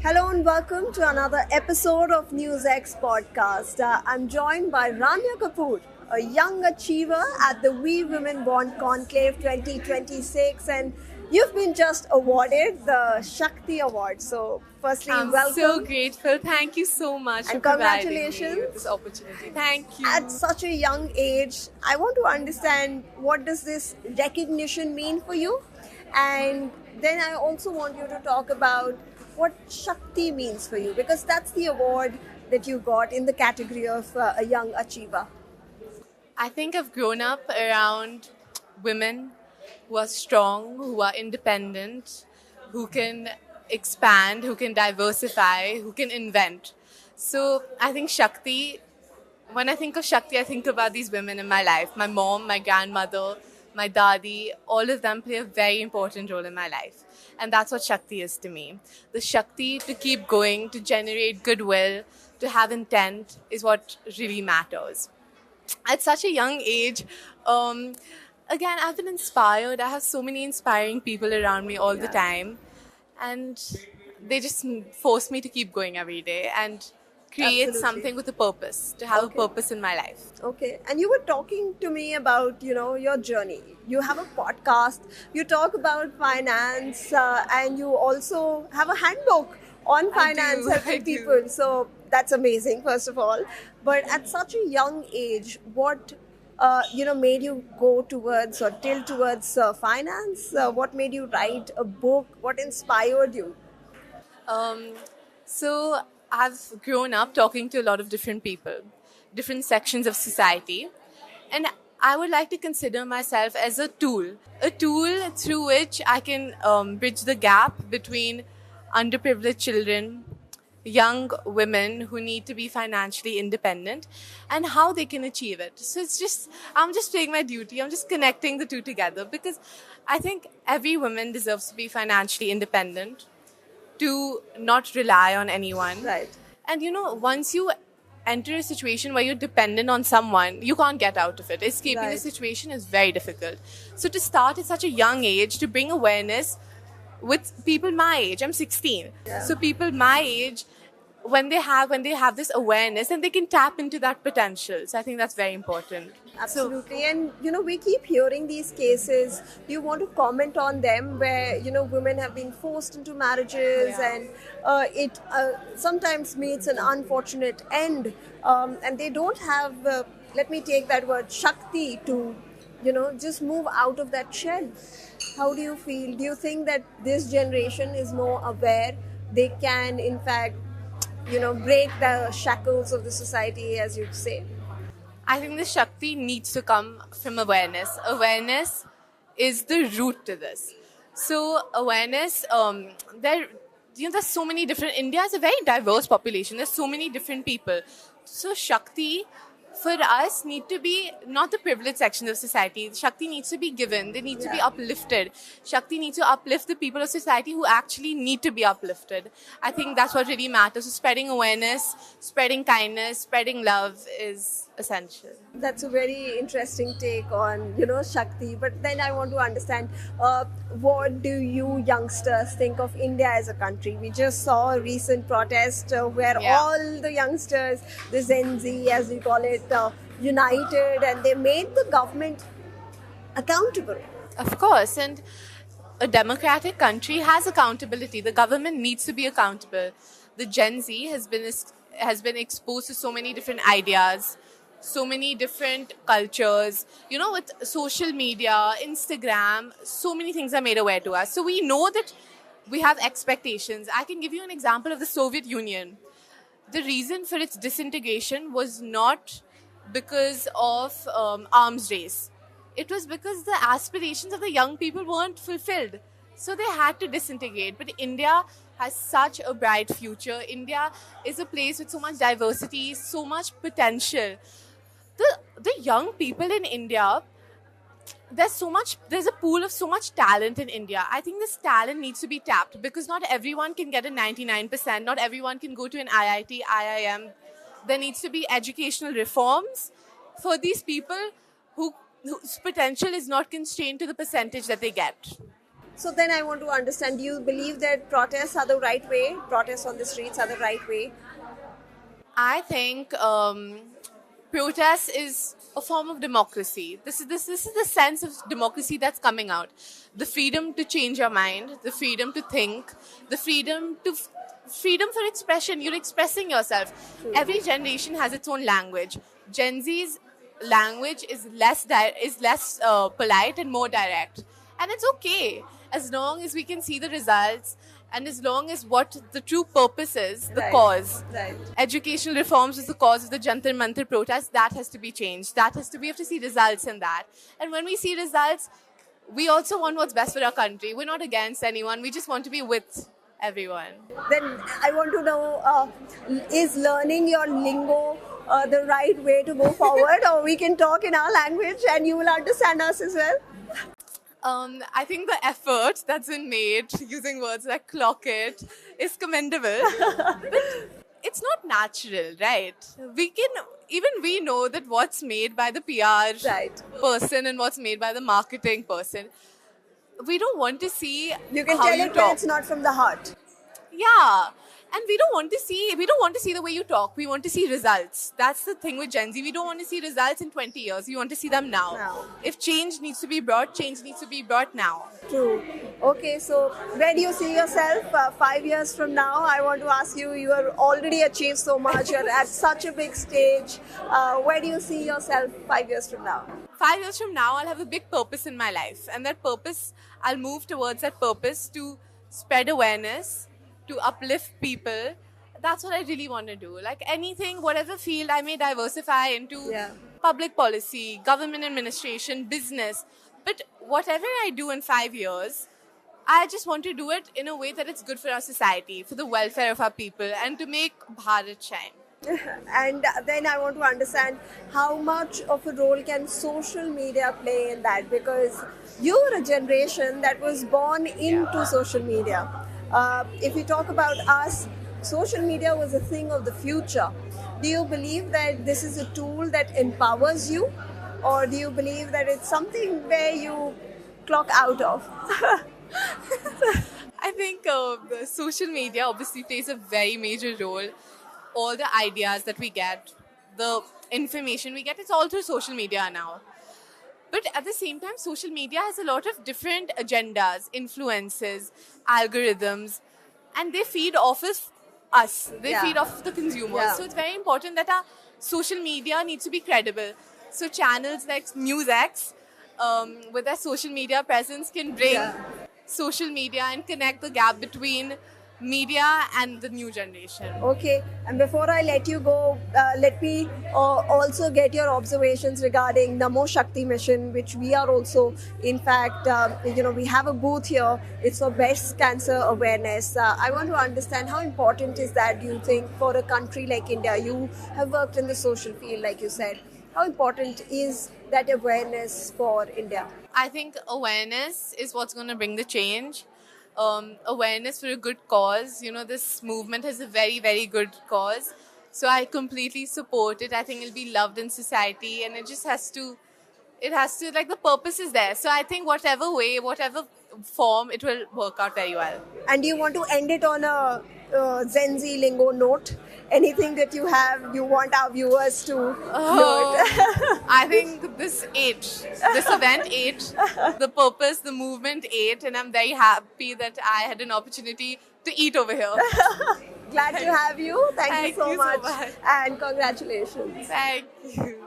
Hello and welcome to another episode of NewsX podcast. I'm joined by Rania Kapoor, a young achiever at the We Women Want Conclave 2026, and you've been just awarded the Shakti Award. So, firstly, I'm so welcome grateful. Thank you so much for and providing me with congratulations. this opportunity. Thank At you. such a young age, I want to understand what does this recognition mean for you, and then I also want you to talk about what Shakti means for you because that's the award that you got in the category of a young achiever. I think I've grown up around women who are strong, who are independent, who can expand, who can diversify, who can invent. So I think Shakti, when I think of Shakti, I think about these women in my life. My mom, my grandmother, my dadi, all of them play a very important role in my life. And that's what Shakti is to me. The Shakti to keep going, to generate goodwill, to have intent is what really matters. At such a young age, um, again, I've been inspired. I have so many inspiring people around me all the Yeah. time. And they just force me to keep going every day and create Absolutely. something with a purpose, to have a Okay. purpose in my life. Okay. And you were talking to me about, your journey. You have a podcast. You talk about finance, and you also have a handbook on I finance do, I helping do. people. So that's amazing, first of all. But at such a young age, what made you go towards or tilt towards finance? What made you write a book? What inspired you? Um, so I've grown up talking to a lot of different people, different sections of society, and I would like to consider myself as a tool through which I can bridge the gap between underprivileged children, young women who need to be financially independent, and how they can achieve it. So I'm just doing my duty. I'm just connecting the two together because I think every woman deserves to be financially independent, to not rely on anyone. Right. And once you enter a situation where you're dependent on someone, you can't get out of it. Escaping the Right. situation is very difficult. So to start at such a young age, to bring awareness with people my age, I'm 16. Yeah. So people my age, when they have this awareness, and they can tap into that potential. So I think that's very important. So Absolutely. And, we keep hearing these cases. Do you want to comment on them where, women have been forced into marriages yeah. and it sometimes meets an unfortunate end and they don't have, let me take that word, Shakti to, just move out of that shell. How do you feel? Do you think that this generation is more aware? They can, in fact, break the shackles of the society, as you say? I think the Shakti needs to come from awareness. Awareness is the root to this. So awareness, there's so many different. India is a very diverse population. There's so many different people. So Shakti, for us, need to be not the privileged sections of society. Shakti needs to be given. They need to be Yeah. uplifted. Shakti needs to uplift the people of society who actually need to be uplifted. I think that's what really matters. So spreading awareness, spreading kindness, spreading love is essential. That's a very interesting take on, Shakti. But then I want to understand what do you youngsters think of India as a country? We just saw a recent protest where Yeah. all the youngsters, the Gen Z as we call it, united and they made the government accountable. Of course, and a democratic country has accountability. The government needs to be accountable. The Gen Z has been exposed to so many different ideas, so many different cultures. With social media, Instagram, so many things are made aware to us. So we know that we have expectations. I can give you an example of the Soviet Union. The reason for its disintegration was not because of arms race. It was because the aspirations of the young people weren't fulfilled. So they had to disintegrate. But India has such a bright future. India is a place with so much diversity, so much potential. The young people in India, there's a pool of so much talent in India. I think this talent needs to be tapped because not everyone can get a 99%, not everyone can go to an IIT, IIM. There needs to be educational reforms for these people whose potential is not constrained to the percentage that they get. So then I want to understand, do you believe that protests are the right way? Protests on the streets are the right way? I think protest is a form of democracy. This is the sense of democracy that's coming out. The freedom to change your mind, the freedom to think, the freedom for expression. You're expressing yourself. Every generation has its own language. Gen Z's language is less polite and more direct, and it's okay as long as we can see the results and as long as what the true purpose is, the Right. cause. Right. Educational reforms is the cause of the Jantar Mantar protest. That has to be changed. We have to see results in that. And when we see results, we also want what's best for our country. We're not against anyone. We just want to be with everyone. Then I want to know, is learning your lingo the right way to go forward, or we can talk in our language and you will understand us as well? I think the effort that's been made using words like clock it is commendable. But it's not natural, right? We know that what's made by the PR Right. person and what's made by the marketing person. We don't want to see You can how tell you it when talk. it's not from the heart. Yeah. And we don't want to see the way you talk. We want to see results. That's the thing with Gen Z. We don't want to see results in 20 years. We want to see them now. Now. If change needs to be brought, change needs to be brought now. True. Okay, so where do you see yourself 5 years from now? I want to ask you, you have already achieved so much. You're at such a big stage. Where do you see yourself 5 years from now? 5 years from now, I'll have a big purpose in my life. And that purpose, I'll move towards that purpose to spread awareness, to uplift people. That's what I really want to do. Like anything, whatever field, I may diversify into Yeah. public policy, government administration, business. But whatever I do in 5 years, I just want to do it in a way that it's good for our society, for the welfare of our people, and to make Bharat shine. And then I want to understand how much of a role can social media play in that, because you're a generation that was born into social media. If we talk about us, social media was a thing of the future. Do you believe that this is a tool that empowers you, or do you believe that it's something where you clock out of? I think the social media obviously plays a very major role. All the ideas that we get, the information we get, it's all through social media now. But at the same time, social media has a lot of different agendas, influences, algorithms, and they feed off of us. They Yeah. feed off the consumers. Yeah. So it's very important that our social media needs to be credible. So channels like NewsX, with their social media presence, can bring Yeah. social media and connect the gap between media and the new generation. Okay, and before I let you go, let me also get your observations regarding Namo Shakti mission, which we are also, in fact, we have a booth here. It's for breast cancer awareness. I want to understand how important is that, do you think, for a country like India? You have worked in the social field, like you said. How important is that awareness for India? I think awareness is what's going to bring the change. Awareness for a good cause. This movement has a very, very good cause. So I completely support it. I think it'll be loved in society, and it has to, like, the purpose is there. So I think whatever way, whatever form, it will work out very well. And do you want to end it on a Gen Z lingo note? Anything that you want our viewers to note? I think this event ate, the purpose, the movement ate, and I'm very happy that I had an opportunity to eat over here. Glad to have you. Thank you Thank so you so much. much. And congratulations. Thank you.